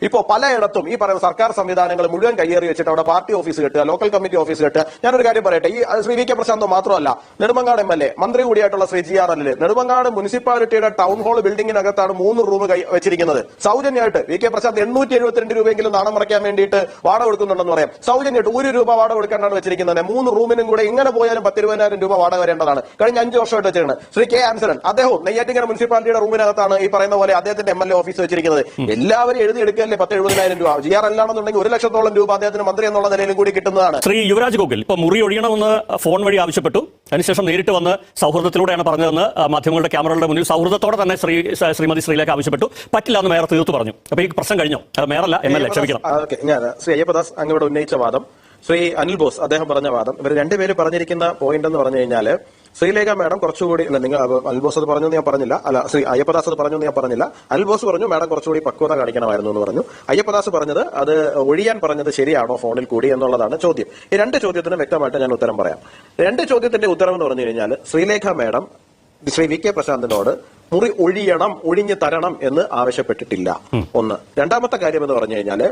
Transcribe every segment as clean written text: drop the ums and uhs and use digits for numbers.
ഇപ്പോൾ പലയിടത്തും ഈ പറയുന്ന സർക്കാർ സംവിധാനങ്ങൾ മുഴുവൻ കയ്യേറി വെച്ചിട്ട് അവിടെ പാർട്ടി ഓഫീസ് കെട്ടുക, ലോക്കൽ കമ്മിറ്റി ഓഫീസ് കെട്ടുക. ഞാനൊരു കാര്യം പറയട്ടെ, ഈ ശ്രീ വി കെ പ്രശാന്തോ മാത്രമല്ല, നെടുമങ്ങാട് MLA മന്ത്രി കൂടിയായിട്ടുള്ള ശ്രീ GR അനിൽ നെടുമങ്ങാട് മുനിസിപ്പാലിറ്റിയുടെ ടൗൺ ഹാൾ ബിൽഡിംഗിനകത്താണ് 3 റൂം വെച്ചിരിക്കുന്നത് സൗജന്യമായിട്ട്. വി കെ പ്രശാന്ത് 872 രൂപയെങ്കിലും നാണം മറയ്ക്കാൻ വേണ്ടിയിട്ട് വാടക കൊടുക്കുന്നുണ്ടെന്ന് പറയാം. സൗജന്യമായിട്ട് 1 രൂപ വാടക കൊടുക്കാനാണ് വെച്ചിരിക്കുന്നത്. 3 റൂമിനും കൂടെ എങ്ങനെ പോയാലും 10,20,000 രൂപ വാടക വരേണ്ടതാണ്. കഴിഞ്ഞ 5 വർഷമായിട്ട് വെച്ചിട്ടുണ്ട്. ശ്രീ K. ആൻസലൻ അദ്ദേഹം നെയ്യാറ്റിൻകര മുനിസിപ്പാലിറ്റിയുടെ റൂമിനകത്താണ് ഈ പറയുന്ന പോലെ അദ്ദേഹത്തിന്റെ MLA ഓഫീസ് വെച്ചിരിക്കുന്നത്. എല്ലാവരും എഴുതിയെടുക്കല്ലേ 10,70,000 രൂപ. GR അല്ലാണെന്നുണ്ടെങ്കിൽ 1,00,000 രൂപ അദ്ദേഹത്തിന് മന്ത്രി എന്നുള്ള നിലയിലും കൂടി കിട്ടുന്നതാണ്. ശ്രീ യുവരാജ് ഗോകുൽ ഇപ്പൊ മുറി ഒഴിയണമെന്ന് ഫോൺ വഴി ആവശ്യപ്പെട്ടു. അതിനുശേഷം നേരിട്ട് വന്ന് സൗഹൃദത്തിലൂടെയാണ് പറഞ്ഞതെന്ന് മാധ്യമങ്ങളുടെ ക്യാമറകളുടെ മുന്നിൽ സൗഹൃദത്തോടെ തന്നെ ശ്രീമതി ശ്രീലേഖ ആവശ്യപ്പെട്ടു. പറ്റില്ല എന്ന് മേയർ തീർത്തു പറഞ്ഞു. അപ്പൊ ഈ പ്രശ്നം കഴിഞ്ഞോ? മേയറല്ല MLA, ക്ഷമിക്കണം. ഞാൻ ശ്രീ അയ്യപ്പദാസ് അങ്ങോട്ട് ഉന്നയിച്ച വാദം, ശ്രീ അനിൽ ബോസ് അദ്ദേഹം പറഞ്ഞ വാദം, ഇവർ രണ്ടുപേര് പറഞ്ഞിരിക്കുന്ന പോയിന്റ് എന്ന് പറഞ്ഞു കഴിഞ്ഞാൽ ശ്രീലേഖ മാഡം കുറച്ചുകൂടി അല്ല, നിങ്ങൾ അനിൽ ബോസ് അത് പറഞ്ഞു ഞാൻ പറഞ്ഞില്ല, അല്ല ശ്രീ അയ്യപ്പദാസ് അത് പറഞ്ഞു ഞാൻ പറഞ്ഞില്ല. അനിൽ ബോസ് പറഞ്ഞു മാഡം കുറച്ചുകൂടി പക്വത കാണിക്കണമായിരുന്നു എന്ന് പറഞ്ഞു. അയ്യപ്പദാസ് പറഞ്ഞത് അത് ഒഴിയാൻ പറഞ്ഞത് ശരിയാണോ ഫോണിൽ കൂടി എന്നുള്ളതാണ് ചോദ്യം. ഈ 2 ചോദ്യത്തിനും വ്യക്തമായിട്ട് ഞാൻ ഉത്തരം പറയാം. 2 ചോദ്യത്തിന്റെ ഉത്തരം എന്ന് പറഞ്ഞു കഴിഞ്ഞാൽ Sreelekha madam Shri V K പ്രശാന്തിനോട് മുറി ഒഴിയണം, ഒഴിഞ്ഞു തരണം എന്ന് ആവശ്യപ്പെട്ടിട്ടില്ല. ഒന്ന്. രണ്ടാമത്തെ കാര്യം എന്ന് പറഞ്ഞു കഴിഞ്ഞാല്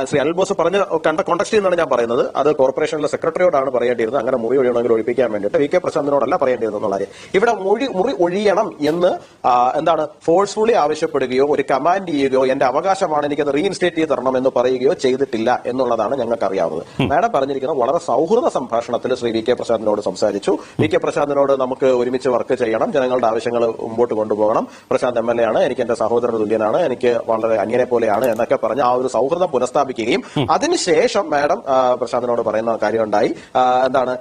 ശ്രീ അനിൽ ബോസ് പറഞ്ഞ കണ്ട കോണ്ടക്സ്റ്റിൽ നിന്നാണ് ഞാൻ പറയുന്നത്. അത് കോർപ്പറേഷനിലെ സെക്രട്ടറിയോടാണ് പറയേണ്ടിയിരുന്നത്. അങ്ങനെ മുറി ഒഴിയണമെങ്കിൽ ഒഴിപ്പിക്കാൻ വേണ്ടിയിട്ട് വി കെ പ്രശാന്തിനോടല്ല പറയേണ്ടിയിരുന്നത് എന്നുള്ള കാര്യം. ഇവിടെ മുറി ഒഴിയണം എന്ന് എന്താണ് ഫോഴ്സ്ഫുള്ളി ആവശ്യപ്പെടുകയോ ഒരു കമാൻഡ് ചെയ്യുകയോ എന്റെ അവകാശമാണ് എനിക്കത് റീഇൻസ്റ്റേറ്റ് ചെയ്ത് തരണം എന്ന് പറയുകയോ ചെയ്തിട്ടില്ല എന്നുള്ളതാണ് ഞങ്ങൾക്ക് അറിയാവുന്നത്. മാഡം പറഞ്ഞിരിക്കുന്നത് വളരെ സൗഹൃദ സംഭാഷണത്തിൽ ശ്രീ വി കെ പ്രശാന്തിനോട് സംസാരിച്ചു. വി കെ പ്രശാന്തിനോട് നമുക്ക് ഒരുമിച്ച് വർക്ക് ചെയ്യണം, ജനങ്ങളുടെ ആവശ്യങ്ങൾ മുമ്പോട്ട് കൊണ്ടുപോകണം, പ്രശാന്ത് MLA ആണ്, എനിക്ക് എന്റെ സഹോദരൻ തുല്യനാണ്, എനിക്ക് വളരെ അന്യനെ പോലെയാണ് എന്നൊക്കെ പറഞ്ഞ് ആ ഒരു സൗഹൃദം പുനഃസ്ഥാപിക്കുകയും അതിനുശേഷം മാഡം പ്രശാന്തിനോട് പറയുന്ന കാര്യം ഉണ്ടായി, എന്താണ്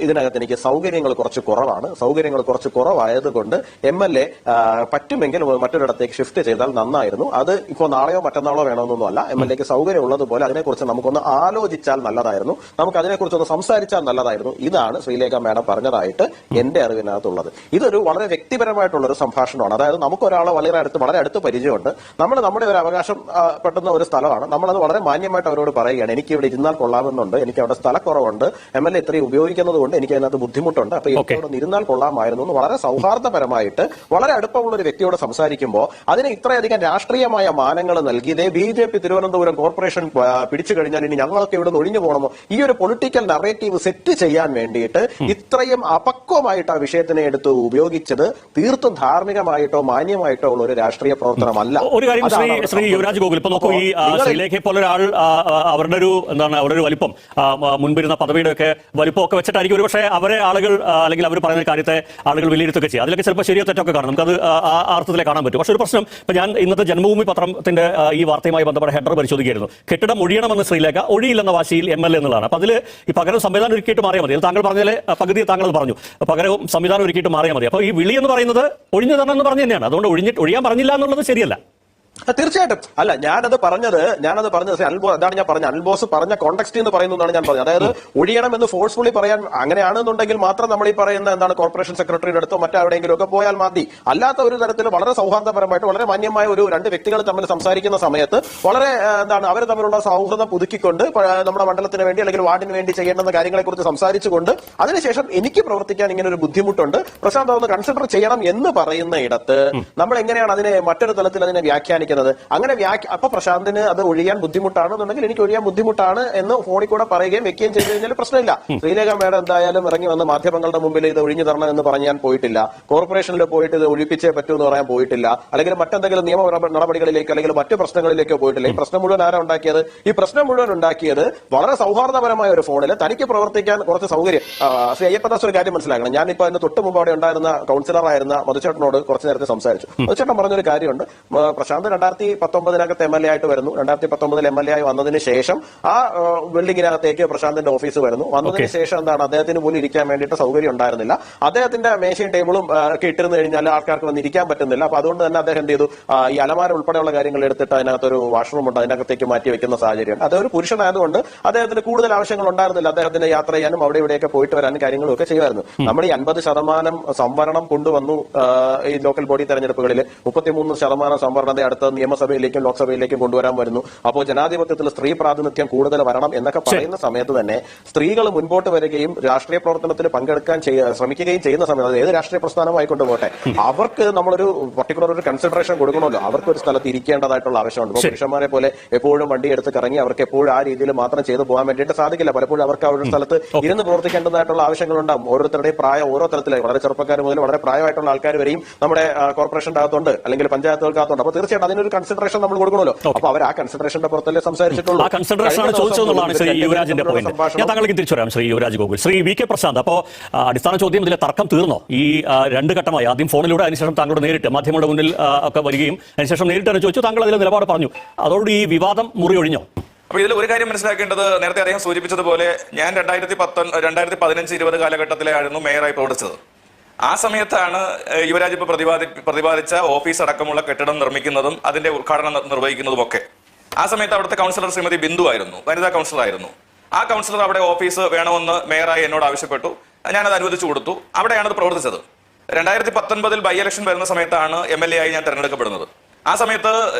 ഇതിനകത്ത് എനിക്ക് സൗകര്യങ്ങൾ കുറച്ച് കുറവാണ്, സൗകര്യങ്ങൾ കുറച്ച് കുറവായതുകൊണ്ട് MLA പറ്റുമെങ്കിൽ മറ്റൊരിടത്തേക്ക് ഷിഫ്റ്റ് ചെയ്താൽ നന്നായിരുന്നു. അത് ഇപ്പോൾ നാളെയോ മറ്റന്നാളോ വേണമെന്നൊന്നും അല്ല, MLAക്ക് സൗകര്യം ഉള്ളതുപോലെ അതിനെക്കുറിച്ച് നമുക്കൊന്ന് ആലോചിച്ചാൽ നല്ലതായിരുന്നു, നമുക്ക് അതിനെക്കുറിച്ചൊന്ന് സംസാരിച്ചാൽ നല്ലതായിരുന്നു. ഇതാണ് ശ്രീലേഖ മാഡം പറഞ്ഞതായിട്ട് എന്റെ അറിവിനകത്തുള്ളത്. ഇതൊരു വളരെ വ്യക്തിപരമായിട്ടുള്ള ഒരു സംഭാഷണമാണ്. അതായത് നമുക്കൊരാളെ വളരെ അടുത്ത് പരിചയമുണ്ട്, നമ്മൾ നമ്മുടെ ഒരു അവകാശം പെട്ടുന്ന ഒരു സ്ഥലമാണ്, നമ്മളത് വളരെ മാന്യമായിട്ട് അവരോട് പറയുകയാണ്, എനിക്ക് ഇവിടെ ഇരുന്നാൽ കൊള്ളാമെന്നുണ്ട്, എനിക്ക് അവിടെ സ്ഥലക്കുറവുണ്ട്, MLA ഇത്രയും ഉപയോഗിക്കുന്നത് കൊണ്ട് എനിക്ക് അതിനകത്ത് ബുദ്ധിമുട്ടുണ്ട്, അപ്പൊ ഇവിടെ ഇരുന്നാൽ കൊള്ളാമായിരുന്നു എന്ന് വളരെ സൗഹാർദ്ദപരമായിട്ട് വളരെ അടുപ്പമുള്ള ഒരു വ്യക്തിയോട് സംസാരിക്കുമ്പോൾ അതിന് ഇത്രയധികം രാഷ്ട്രീയമായ മാനങ്ങൾ നൽകി ഇതേ BJP തിരുവനന്തപുരം കോർപ്പറേഷൻ പിടിച്ചു കഴിഞ്ഞാൽ ഇനി ഞങ്ങൾക്ക് ഇവിടെ നിന്ന് ഒഴിഞ്ഞു പോകണമോ, ഈ ഒരു പൊളിറ്റിക്കൽ നറേറ്റീവ് സെറ്റ് ചെയ്യാൻ വേണ്ടിയിട്ട് ഇത്രയും അപക്വമായിട്ട് ആ വിഷയത്തിനെ എടുത്ത് ഉപയോഗിച്ചത് തീർത്തും ധാർമ്മികമായിട്ടോ മാന്യമായിട്ടോ ഉള്ള ഒരു രാഷ്ട്രീയ പ്രവർത്തനമല്ല. ഒരു കാര്യം ശ്രീ യുവരാജ് ഗോകുൽ, ഇപ്പൊ നോക്കൂ, ഈ ശ്രീലേഖയെ പോലെ ഒരാൾ അവരുടെ ഒരു അവരുടെ ഒരു വലിപ്പം, മുൻപിരുന്ന പദവിയുടെ ഒക്കെ വലിപ്പമൊക്കെ വെച്ചിട്ടായിരിക്കും ഒരുപക്ഷെ അവരെ ആളുകൾ അല്ലെങ്കിൽ അവർ പറയുന്ന കാര്യത്തെ ആളുകൾ വിലയിരുത്തുകയൊക്കെ ചെയ്യുക. അതിലൊക്കെ ചിലപ്പോൾ ശരിയോ തെറ്റൊക്കെ കാണും, നമുക്കത് ആ അർത്ഥത്തിലേ കാണാൻ പറ്റും. പക്ഷെ ഒരു പ്രശ്നം, ഇപ്പൊ ഞാൻ ഇന്നത്തെ ജന്മഭൂമി പത്രത്തിന്റെ ഈ വാർത്തയുമായി ബന്ധപ്പെട്ട ഹെഡർ പരിശോധിക്കുകയായിരുന്നു. കെട്ടിടം ഒഴിയണമെന്ന് ശ്രീലേഖ, ഒഴിയില്ലെന്ന വാശിയിൽ MLA എന്നുള്ളതാണ്. അപ്പൊ അതിൽ ഈ പകരം സംവിധാനം ഒരുക്കിയിട്ട് മാറിയാൽ മതി. താങ്കൾ പറഞ്ഞാൽ പകുതി താങ്കൾ പറഞ്ഞു, പകരവും സംവിധാനം ഒരുക്കിയിട്ട് മാറിയാൽ മതി. അപ്പൊ ഈ വിളി എന്ന് പറയുന്നത് ഒഴിഞ്ഞു തരണം എന്ന് പറഞ്ഞു തന്നെയാണ്. അതുകൊണ്ട് ഒഴിയാൻ പറഞ്ഞില്ല എന്നുള്ളത് ശരിയല്ല. തീർച്ചയായിട്ടും അല്ല, ഞാനത് പറഞ്ഞത് അതാണ് ഞാൻ പറഞ്ഞത്. അനിൽ ബോസ് പറഞ്ഞ കോണ്ടക്സ്റ്റ് എന്ന് പറയുന്നതാണ് ഞാൻ പറഞ്ഞത്. അതായത് ഒഴിയണം എന്ന് ഫോഴ്സ്ഫുള്ളി പറയാൻ അങ്ങനെയാണെന്നുണ്ടെങ്കിൽ മാത്രം നമ്മൾ ഈ പറയുന്ന എന്താണ് കോർപ്പറേഷൻ സെക്രട്ടറിയുടെ അടുത്തോ മറ്റെവിടെയെങ്കിലും ഒക്കെ പോയാൽ മതി. അല്ലാത്ത ഒരു തരത്തിൽ വളരെ സൗഹാർദ്ദപരമായിട്ട് വളരെ മാന്യമായ ഒരു 2 വ്യക്തികൾ തമ്മിൽ സംസാരിക്കുന്ന സമയത്ത് വളരെ അവർ തമ്മിലുള്ള സൗഹൃദം പുതുക്കിക്കൊണ്ട് നമ്മുടെ മണ്ഡലത്തിന് വേണ്ടി അല്ലെങ്കിൽ വാർഡിന് വേണ്ടി ചെയ്യേണ്ടുന്ന കാര്യങ്ങളെക്കുറിച്ച് സംസാരിച്ചുകൊണ്ട് അതിനുശേഷം എനിക്ക് പ്രവർത്തിക്കാൻ ഇങ്ങനെ ഒരു ബുദ്ധിമുട്ടുണ്ട്, പ്രശാന്ത് ഒന്ന് കൺസിഡർ ചെയ്യണം എന്ന് പറയുന്ന ഇടത്ത് നമ്മൾ എങ്ങനെയാണ് അതിനെ മറ്റൊരു തലത്തിൽ അതിനെ വ്യാഖ്യാനിക്കുന്നത്? അങ്ങനെ അപ്പൊ പ്രശാന്തിന് അത് ഒഴിയാൻ ബുദ്ധിമുട്ടാണെന്നുണ്ടെങ്കിൽ എനിക്ക് ഒഴിയാൻ ബുദ്ധിമുട്ടാണ് എന്ന് ഫോണിൽ കൂടെ പറയുകയും വെക്കുകയും ചെയ്തു കഴിഞ്ഞാൽ പ്രശ്നമില്ല. ശ്രീലേഖ മേഡം എന്തായാലും ഇറങ്ങി വന്ന് മാധ്യമങ്ങളുടെ മുമ്പിൽ ഇത് ഒഴിഞ്ഞു തരണം എന്ന് പറയാൻ പോയിട്ടില്ല, കോർപ്പറേഷനിൽ പോയിട്ട് ഇത് ഒഴിപ്പിച്ചേ പറ്റൂ എന്ന് പറയാൻ പോയിട്ടില്ല, അല്ലെങ്കിൽ മറ്റെന്തെങ്കിലും നിയമ നടപടികളിലേക്ക് അല്ലെങ്കിൽ മറ്റു പ്രശ്നങ്ങളിലേക്കോ പോയിട്ടില്ല. ഈ പ്രശ്നം മുഴുവൻ ആരാ ഉണ്ടാക്കിയത്? ഈ പ്രശ്നം മുഴുവൻ ഉണ്ടാക്കിയത് വളരെ സൗഹാർദ്ദപരമായ ഒരു ഫോണിൽ തനിക്ക് പ്രവർത്തിക്കാൻ കുറച്ച് സൗകര്യം. ശ്രീ അയ്യപ്പദാസ് ഒരു കാര്യം മനസ്സിലാക്കണം, ഞാനിപ്പോ അതിന് തൊട്ട് മുമ്പ് അവിടെ ഉണ്ടായിരുന്ന കൌൺസിലറായിരുന്ന മധുചേട്ടനോട് കുറച്ചു നേരത്തെ സംസാരിച്ചു. മധുചേട്ടൻ പറഞ്ഞൊരു കാര്യമുണ്ട്, പ്രശാന്ത് 2019 MLA ആയിട്ട് വരുന്നു. 2019 MLA ആയി വന്നതിന് ശേഷം ആ ബിൽഡിങ്ങിനകത്തേക്ക് പ്രശാന്തിന്റെ ഓഫീസ് വരുന്നു. വന്നതിന് ശേഷം എന്താണ് അദ്ദേഹത്തിന് പോലും ഇരിക്കാൻ വേണ്ടിയിട്ട് സൗകര്യം ഉണ്ടായിരുന്നില്ല. അദ്ദേഹത്തിന്റെ മേശയും ടേബിളും ഒക്കെ ഇട്ടിരുന്നു കഴിഞ്ഞാൽ ആൾക്കാർക്ക് വന്ന് ഇരിക്കാൻ പറ്റുന്നില്ല. അപ്പൊ അതുകൊണ്ട് തന്നെ അദ്ദേഹം എന്ത് ചെയ്തു, ഈ അലമാര ഉൾപ്പെടെയുള്ള കാര്യങ്ങൾ എടുത്തിട്ട് അതിനകത്തൊരു വാഷ്റൂം ഉണ്ട്, അതിനകത്തേക്ക് മാറ്റി വെക്കുന്ന സാഹചര്യം. അതൊരു പുരുഷനായതുകൊണ്ട് അദ്ദേഹത്തിന് കൂടുതൽ ആവശ്യങ്ങൾ ഉണ്ടായിരുന്നില്ല. അദ്ദേഹത്തിന് യാത്ര ചെയ്യാനും അവിടെ ഇവിടെയൊക്കെ പോയിട്ട് വരാനും കാര്യങ്ങളും ഒക്കെ ചെയ്യുമായിരുന്നു. നമ്മൾ ഈ 50% സംവരണം കൊണ്ടുവന്നു ഈ ലോക്കൽ ബോഡി തെരഞ്ഞെടുപ്പുകളിൽ. 33% സംവരണത്തെ അടുത്ത അത് നിയമസഭയിലേക്കും ലോക്സഭയിലേക്കും കൊണ്ടുവരാൻ വരുന്നു. അപ്പോൾ ജനാധിപത്യത്തിൽ സ്ത്രീ പ്രാതിനിധ്യം കൂടുതൽ വരണം എന്നൊക്കെ പറയുന്ന സമയത്ത് തന്നെ സ്ത്രീകൾ മുൻപോട്ട് വരികയും രാഷ്ട്രീയ പ്രവർത്തനത്തിൽ പങ്കെടുക്കാൻ ശ്രമിക്കുകയും ചെയ്യുന്ന സമയത്ത് ഏത് രാഷ്ട്രീയ പ്രസ്ഥാനമായിക്കൊണ്ട് പോട്ടെ, അവർക്ക് നമ്മളൊരു പർട്ടിക്കുലർ ഒരു കൺസിഡറേഷൻ കൊടുക്കണമല്ലോ. അവർക്ക് ഒരു സ്ഥലത്ത് ഇരിക്കേണ്ടതായിട്ടുള്ള ആവശ്യമുണ്ട്. ഇപ്പോൾ പുരുഷന്മാരെ പോലെ എപ്പോഴും വണ്ടി എടുത്ത് കറങ്ങി അവർക്ക് എപ്പോഴും ആ രീതിയിൽ മാത്രം ചെയ്തു പോകാൻ വേണ്ടിയിട്ട് സാധിക്കില്ല. പലപ്പോഴും അവർക്ക് അവരുടെ സ്ഥലത്ത് ഇരുന്ന് പ്രവർത്തിക്കേണ്ടതായിട്ടുള്ള ആവശ്യങ്ങളുണ്ടാകും. ഓരോരുത്തരുടെയും പ്രായം ഓരോ തലത്തിലായി, വളരെ ചെറുപ്പക്കാർ മുതൽ വളരെ പ്രായമായിട്ടുള്ള ആൾക്കാർ വരെയും നമ്മുടെ കോർപ്പറേഷന്റെ അകത്തുണ്ട്, അല്ലെങ്കിൽ പഞ്ചായത്തുകൾക്കകത്തുണ്ട്. അപ്പോൾ തീർച്ചയായിട്ടും അതിനൊരു കൺസിഡറേഷൻ നമ്മൾ കൊടുക്കണമല്ലോ. അപ്പോൾ അവർ ആ കൺസിഡറേഷന്റെ പുറത്തല്ലേ സംസാരിച്ചിട്ടുള്ളൂ. ആ കൺസിഡറേഷനാണ് ചോദിച്ചതെന്നുള്ളതാണ് ശ്രീ യുവരാജിന്റെ പോയിന്റ്. ഞാൻ താങ്കൾക്ക് തിരിച്ചു വരാം ശ്രീ യുവരാജ് ഗോകുൽ. ശ്രീ വി കെ പ്രശാന്ത്, അപ്പോൾ അടിസ്ഥാന ചോദ്യം ഇതിലെ തർക്കം തീർന്നോ? ഈ രണ്ട് ഘട്ടമായി, ആദ്യം ഫോണിലൂടെ, അതിനുശേഷം താങ്കളുടെ നേരിട്ട് മാധ്യമങ്ങളുടെ മുന്നിൽ ഒക്കെ വരികയും അതിനുശേഷം നേരിട്ട് തന്നെ ചോദിച്ചു, താങ്കൾ അതിലെ നിലപാട് പറഞ്ഞു. അതോട് ഈ വിവാദം മുറി ഒഴിഞ്ഞോ? അപ്പൊ ഇതിൽ ഒരു കാര്യം മനസ്സിലാക്കേണ്ടത്, നേരത്തെ അദ്ദേഹം സൂചിപ്പിച്ചതുപോലെ ഞാൻ 2015-20 കാലഘട്ടത്തിലായിരുന്നു മേയറായി പ്രവർത്തിച്ചത്. ആ സമയത്താണ് യുവരാജ് ഇപ്പൊ പ്രതിപാദിച്ച ഓഫീസ് അടക്കമുള്ള കെട്ടിടം നിർമ്മിക്കുന്നതും അതിന്റെ ഉദ്ഘാടനം നിർവഹിക്കുന്നതും ഒക്കെ. ആ സമയത്ത് അവിടുത്തെ കൗൺസിലർ ശ്രീമതി ബിന്ദു ആയിരുന്നു, വനിതാ കൗൺസിലർ ആയിരുന്നു. ആ കൗൺസിലർ അവിടെ ഓഫീസ് വേണമെന്ന് മേയറായി എന്നോട് ആവശ്യപ്പെട്ടു. ഞാനത് അനുവദിച്ചു കൊടുത്തു. അവിടെയാണ് അത് പ്രവർത്തിച്ചത്. 2019 ബൈ ഇലക്ഷൻ വരുന്ന സമയത്താണ് MLA ആയി ഞാൻ തെരഞ്ഞെടുക്കപ്പെടുന്നത്. ആ സമയത്ത്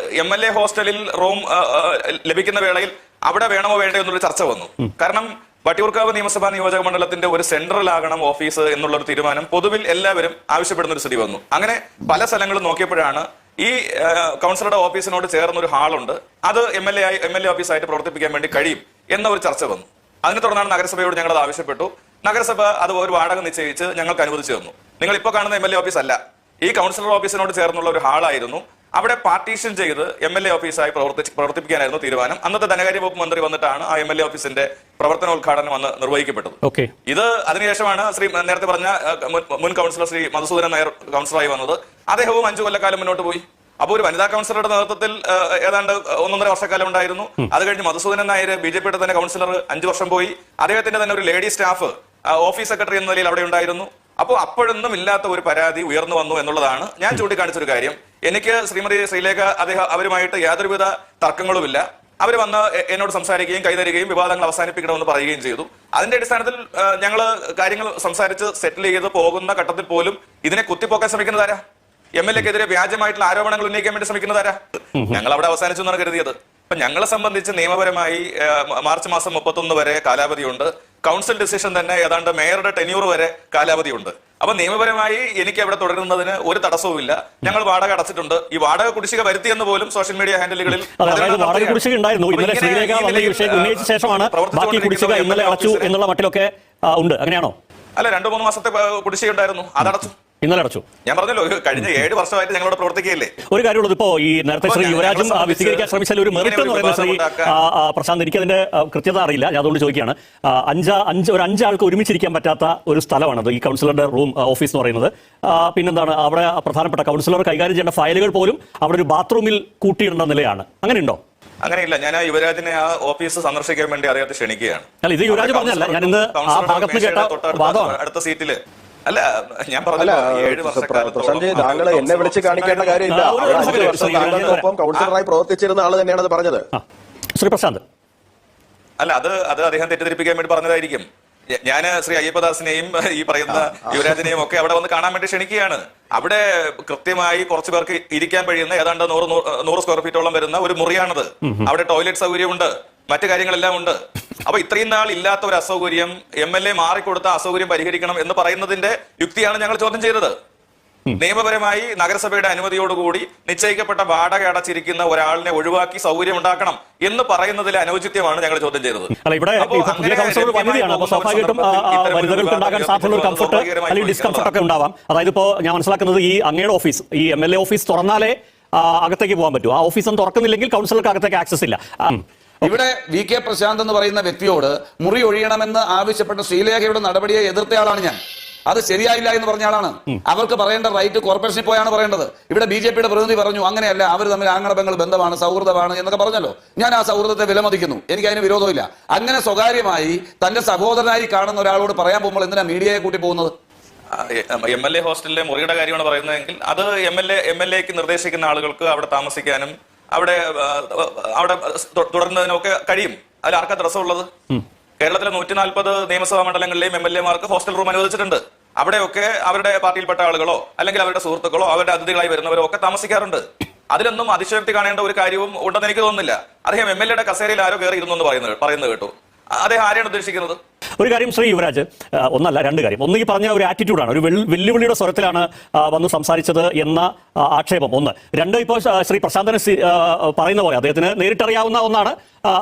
MLA ഹോസ്റ്റലിൽ റൂം ലഭിക്കുന്ന വേളയിൽ അവിടെ വേണമോ വേണ്ടോ എന്നൊരു ചർച്ച വന്നു. കാരണം വട്ടിയൂർക്കാവ് നിയമസഭാ നിയോജക മണ്ഡലത്തിന്റെ ഒരു സെൻട്രലാകണം ഓഫീസ് എന്നുള്ള ഒരു തീരുമാനം പൊതുവിൽ എല്ലാവരും ആവശ്യപ്പെടുന്ന ഒരു സ്ഥിതി വന്നു. അങ്ങനെ പല സ്ഥലങ്ങളും നോക്കിയപ്പോഴാണ് ഈ കൗൺസിലറുടെ ഓഫീസിനോട് ചേർന്ന ഒരു ഹാളുണ്ട്, അത് MLA ഓഫീസായിട്ട് പ്രവർത്തിപ്പിക്കാൻ വേണ്ടി കഴിയും എന്ന ഒരു ചർച്ച വന്നു. അതിനെ തുടർന്നാണ് നഗരസഭയോട് ഞങ്ങൾ അത് ആവശ്യപ്പെട്ടു. നഗരസഭ അത് ഒരു വാടക നിശ്ചയിച്ച് ഞങ്ങൾക്ക് അനുവദിച്ചു തന്നു. നിങ്ങൾ ഇപ്പോൾ കാണുന്ന MLA ഓഫീസ് അല്ല, ഈ കൗൺസിലർ ഓഫീസിനോട് ചേർന്നുള്ള ഒരു ഹാളായിരുന്നു. അവിടെ പാർട്ടീഷൻ ചെയ്ത് MLA ഓഫീസായി പ്രവർത്തിപ്പിക്കാനായിരുന്നു തീരുമാനം. അന്നത്തെ ധനകാര്യ വകുപ്പ് മന്ത്രി വന്നിട്ടാണ് ആ MLA ഓഫീസിന്റെ പ്രവർത്തനോദ്ഘാടനം അന്ന് നിർവഹിക്കപ്പെട്ടത്. ഇത് അതിനുശേഷമാണ് നേരത്തെ പറഞ്ഞ മുൻ കൗൺസിലർ ശ്രീ മധുസൂദനൻ നായർ കൗൺസിലറായി വന്നത്. അദ്ദേഹവും 5 കൊല്ലക്കാലം മുന്നോട്ട് പോയി. അപ്പോൾ ഒരു വനിതാ കൗൺസിലറുടെ നേതൃത്വത്തിൽ ഏതാണ്ട് 1.5 വർഷക്കാലം ഉണ്ടായിരുന്നു. അത് കഴിഞ്ഞ് മധുസൂദനൻ നായർ BJPയുടെ തന്നെ കൗൺസിലർ 5 വർഷം പോയി. അദ്ദേഹത്തിന്റെ തന്നെ ഒരു ലേഡി സ്റ്റാഫ് ഓഫീസ് സെക്രട്ടറി എന്ന നിലയിൽ അവിടെ ഉണ്ടായിരുന്നു. അപ്പോൾ അപ്പോഴൊന്നും ഇല്ലാത്ത ഒരു പരാതി ഉയർന്നു വന്നു എന്നുള്ളതാണ് ഞാൻ ചൂണ്ടിക്കാണിച്ചൊരു കാര്യം. എനിക്ക് ശ്രീമതി ശ്രീലേഖ അവരുമായിട്ട് യാതൊരുവിധ തർക്കങ്ങളുമില്ല. അവർ വന്ന് എന്നോട് സംസാരിക്കുകയും കൈതരുകയും വിവാദങ്ങൾ അവസാനിപ്പിക്കണമെന്ന് പറയുകയും ചെയ്തു. അതിന്റെ അടിസ്ഥാനത്തിൽ ഞങ്ങൾ കാര്യങ്ങൾ സംസാരിച്ച് സെറ്റിൽ ചെയ്ത് പോകുന്ന ഘട്ടത്തിൽ പോലും ഇതിനെ കുത്തിപ്പോക്കാൻ ശ്രമിക്കുന്നതാരാ? MLAക്കെതിരെ വ്യാജമായിട്ടുള്ള ആരോപണങ്ങൾ ഉന്നയിക്കാൻ വേണ്ടി ശ്രമിക്കുന്നതാരാ? ഞങ്ങൾ അവിടെ അവസാനിച്ചു എന്നാണ് കരുതിയത്. അപ്പൊ ഞങ്ങളെ സംബന്ധിച്ച് നിയമപരമായി മാർച്ച് മാസം 31 വരെ കാലാവധിയുണ്ട്. കൗൺസിൽ ഡിസിഷൻ തന്നെ ഏതാണ്ട് മേയറുടെ ടെന്യൂർ വരെ കാലാവധിയുണ്ട്. അപ്പൊ നിയമപരമായി എനിക്ക് അവിടെ തുടരുന്നതിന് ഒരു തടസ്സവുമില്ല. ഞങ്ങൾ വാടക അടച്ചിട്ടുണ്ട്. ഈ വാടക കുടിശ്ശിക വരുത്തിയെന്ന് പോലും സോഷ്യൽ മീഡിയ ഹാൻഡിലുകളിൽ വാടക കുടിശ്ശിക ഉണ്ടായിരുന്നു. ഇന്നലെ ശ്രീലേഖ വന്ന ഈ വിഷയം ഉന്നയിച്ച ശേഷമാണ് ബാക്കി കുടിശ്ശിക ഇന്നലെ അടച്ചു എന്നുള്ള മട്ടിലൊക്കെ ഉണ്ട്. അങ്ങനെയാണോ? അല്ല, 2-3 മാസത്തെ കുടിശ്ശിക ഉണ്ടായിരുന്നു, അതടച്ചു. ഇന്നലെ അടച്ചു. ഞാൻ പറഞ്ഞല്ലോ, കഴിഞ്ഞ 7 വർഷമായിട്ട് ഞങ്ങളോട് പ്രവർത്തിക്കുകയല്ലേ. ഒരു കാര്യമുള്ളത്, ഇപ്പോ ഈ നേരത്തെ ശ്രീ യുവരാജും വിശദീകരിക്കാൻ ശ്രമിച്ചാൽ ഒരു മെറിറ്റ് എന്ന് പറയുന്നത് ശ്രീ പ്രശാന്ത്, എനിക്ക് അതിന്റെ കൃത്യത അറിയില്ല, ഞാൻ അതുകൊണ്ട് ചോദിക്കുകയാണ്. ഒരു 5 ആൾക്ക് ഒരുമിച്ചിരിക്കാൻ പറ്റാത്ത ഒരു സ്ഥലമാണത് ഈ കൗൺസിലറുടെ റൂം ഓഫീസ് എന്ന് പറയുന്നത്. പിന്നെന്താണ്, അവിടെ പ്രധാനപ്പെട്ട കൗൺസിലർ കൈകാര്യം ചെയ്യേണ്ട ഫയലുകൾ പോലും അവിടെ ഒരു ബാത്റൂമിൽ കൂട്ടിയിടേണ്ട നിലയാണ്. അങ്ങനെയുണ്ടോ? അങ്ങനെയില്ല. ഞാൻ ആ യുവരാജിനെ ആ ഓഫീസ് സന്ദർശിക്കാൻ വേണ്ടി അദ്ദേഹത്തെ ക്ഷണിക്കുകയാണ്. അല്ല, ഇത് യുവരാജ് പറഞ്ഞല്ല, ഞാൻ ഇന്ന് ആ ഭാഗത്ത് കേട്ട വാദമാണ്. അടുത്ത സീറ്റില് അല്ല, ഞാൻ പറഞ്ഞല്ലോ, 7 പ്രശാന്ത്, താങ്കൾ എന്നെ വിളിച്ച് കാണിക്കേണ്ട കാര്യമില്ല. 5 വർഷം താങ്കളോടൊപ്പം കൗൺസിലറായി പ്രവർത്തിച്ചിരുന്ന ആള് തന്നെയാണ് അത് പറഞ്ഞത്. ശ്രീ പ്രശാന്ത്, അല്ല, അത് അദ്ദേഹം തെറ്റിദ്ധരിപ്പിക്കാൻ വേണ്ടി പറഞ്ഞതായിരിക്കും. ഞാൻ ശ്രീ അയ്യപ്പദാസിനെയും ഈ പറയുന്ന യുവരാജിനെയും ഒക്കെ അവിടെ വന്ന് കാണാൻ വേണ്ടി ക്ഷണിക്കുകയാണ്. അവിടെ കൃത്യമായി കുറച്ചു പേർക്ക് ഇരിക്കാൻ കഴിയുന്ന ഏതാണ്ട് 100 സ്ക്വയർ ഫീറ്റോളം വരുന്ന ഒരു മുറിയാണത്. അവിടെ ടോയ്ലറ്റ് സൗകര്യമുണ്ട്, മറ്റു കാര്യങ്ങളെല്ലാം ഉണ്ട്. അപ്പൊ ഇത്രയും നാൾ ഇല്ലാത്ത ഒരു അസൗകര്യം MLA മാറിക്കൊടുത്ത അസൗകര്യം പരിഹരിക്കണം എന്ന് പറയുന്നതിന്റെ യുക്തിയാണ് ഞങ്ങൾ ചോദ്യം ചെയ്തത്. നിയമപരമായി നഗരസഭയുടെ അനുമതിയോടുകൂടി നിശ്ചയിക്കപ്പെട്ട വാടക അടച്ചിരിക്കുന്ന ഒരാളിനെ ഒഴിവാക്കി സൗകര്യം ഉണ്ടാക്കണം എന്ന് പറയുന്നതിലെ അനൗചിത്യമാണ് ഞങ്ങൾ ചോദ്യം ചെയ്തത്. അതായത് ഇപ്പോ ഞാൻ മനസ്സിലാക്കുന്നത്, ഈ അങ്ങയുടെ ഓഫീസ്, ഈ MLA ഓഫീസ് തുറന്നാലേ അകത്തേക്ക് പോകാൻ പറ്റൂ. ആ ഓഫീസ് തുറക്കുന്നില്ലെങ്കിൽ കൗൺസിലർക്ക് അകത്തേക്ക് ആക്സസ് ഇല്ല. ഇവിടെ വി കെ പ്രശാന്ത് എന്ന് പറയുന്ന വ്യക്തിയോട് മുറി ഒഴിയണമെന്ന് ആവശ്യപ്പെട്ട ശ്രീലേഖയുടെ നടപടിയെ എതിർത്തയാളാണ് ഞാൻ. അത് ശരിയായില്ല എന്ന് പറഞ്ഞ ആളാണ്. അവർക്ക് പറയേണ്ട റൈറ്റ് കോർപ്പറേഷനിൽ പോയാണ് പറയേണ്ടത്. ഇവിടെ BJPയുടെ പ്രതിനിധി പറഞ്ഞു അങ്ങനെയല്ല, അവർ തമ്മിൽ ആംഗളപെങ്ങൾ ബന്ധമാണ്, സൗഹൃദമാണ് എന്നൊക്കെ പറഞ്ഞല്ലോ. ഞാൻ ആ സൗഹൃദത്തെ വിലമതിക്കുന്നു, എനിക്ക് അതിന് വിരോധമില്ല. അങ്ങനെ സ്വകാര്യമായി തന്റെ സഹോദരനായി കാണുന്ന ഒരാളോട് പറയാൻ പോകുമ്പോൾ എന്തിനാ മീഡിയയെ കൂട്ടി പോകുന്നത്? MLA ഹോസ്റ്റലിലെ മുറിയുടെ കാര്യമാണ് പറയുന്നതെങ്കിൽ അത് MLAക്ക് നിർദ്ദേശിക്കുന്ന ആളുകൾക്ക് അവിടെ താമസിക്കാനും അവിടെ തുടരുന്നതിനൊക്കെ കഴിയും. അതിൽ ആർക്കാ തടസ്സമുള്ളത്? കേരളത്തിലെ 140 നിയമസഭാ മണ്ഡലങ്ങളിലെയും MLAമാർക്ക് ഹോസ്റ്റൽ റൂം അനുവദിച്ചിട്ടുണ്ട്. അവിടെയൊക്കെ അവരുടെ പാർട്ടിയിൽപ്പെട്ട ആളുകളോ അല്ലെങ്കിൽ അവരുടെ സുഹൃത്തുക്കളോ അവരുടെ അതിഥികളായി വരുന്നവരോ ഒക്കെ താമസിക്കാറുണ്ട്. അതിലൊന്നും അതിശയോക്തി കാണേണ്ട ഒരു കാര്യവും ഉണ്ടെന്ന് എനിക്ക് തോന്നുന്നില്ല. അദ്ദേഹം MLA യുടെ കസേരയിൽ ആരോ കയറി ഇരുന്നു എന്ന് പറയുന്നത് കേട്ടു. അദ്ദേഹം ആരെയാണ് ഉദ്ദേശിക്കുന്നത്? ഒരു കാര്യം ശ്രീ യുവരാജ്, ഒന്നല്ല രണ്ട് കാര്യം. ഒന്ന്, ഈ പറഞ്ഞ ഒരു ആറ്റിറ്റ്യൂഡാണ്, ഒരു വെല്ലുവിളിയുടെ സ്വരത്തിലാണ് വന്ന് സംസാരിച്ചത് എന്ന ആക്ഷേപം ഒന്ന്. രണ്ട്, ഇപ്പോൾ ശ്രീ പ്രശാന്തന് പറയുന്ന പോലെ അദ്ദേഹത്തിന് നേരിട്ടറിയാവുന്ന ഒന്നാണ്,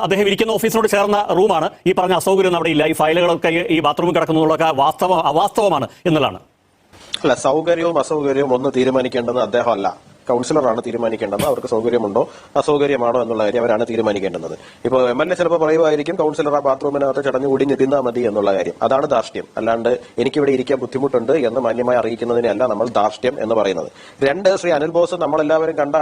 അദ്ദേഹം ഇരിക്കുന്ന ഓഫീസിനോട് ചേർന്ന റൂമാണ്, ഈ പറഞ്ഞ അസൗകര്യം അവിടെ ഇല്ല, ഈ ഫയലുകളൊക്കെ ഈ ബാത്റൂമിൽ കിടക്കുന്നതൊക്കെ അവാസ്തവമാണ് എന്നുള്ളതാണ്. അല്ല, സൗകര്യവും അസൗകര്യവും ഒന്ന് തീരുമാനിക്കേണ്ടത് അദ്ദേഹം അല്ല, കൗൺസിലറാണ് തീരുമാനിക്കേണ്ടത്. അവർക്ക് സൗകര്യമുണ്ടോ അസൗകര്യമാണോ എന്നുള്ള കാര്യം അവരാണ് തീരുമാനിക്കേണ്ടത്. ഇപ്പോൾ MLA ചിലപ്പോൾ പറയുമായിരിക്കും കൗൺസിലർ ആ ബാത്റൂമിനകത്ത് ചടഞ്ഞു കൂടി നിതിന്നാൽ മതി എന്നുള്ള കാര്യം. അതാണ് ധാർഷ്ട്യം. അല്ലാണ്ട് എനിക്കിവിടെ ഇരിക്കാൻ ബുദ്ധിമുട്ടുണ്ട് എന്ന് മാന്യമായി അറിയിക്കുന്നതിനല്ല നമ്മൾ ധാർഷ്ട്യം എന്ന് പറയുന്നത്. രണ്ട്, ശ്രീ അനിൽ ബോസ് നമ്മളെല്ലാവരും കണ്ട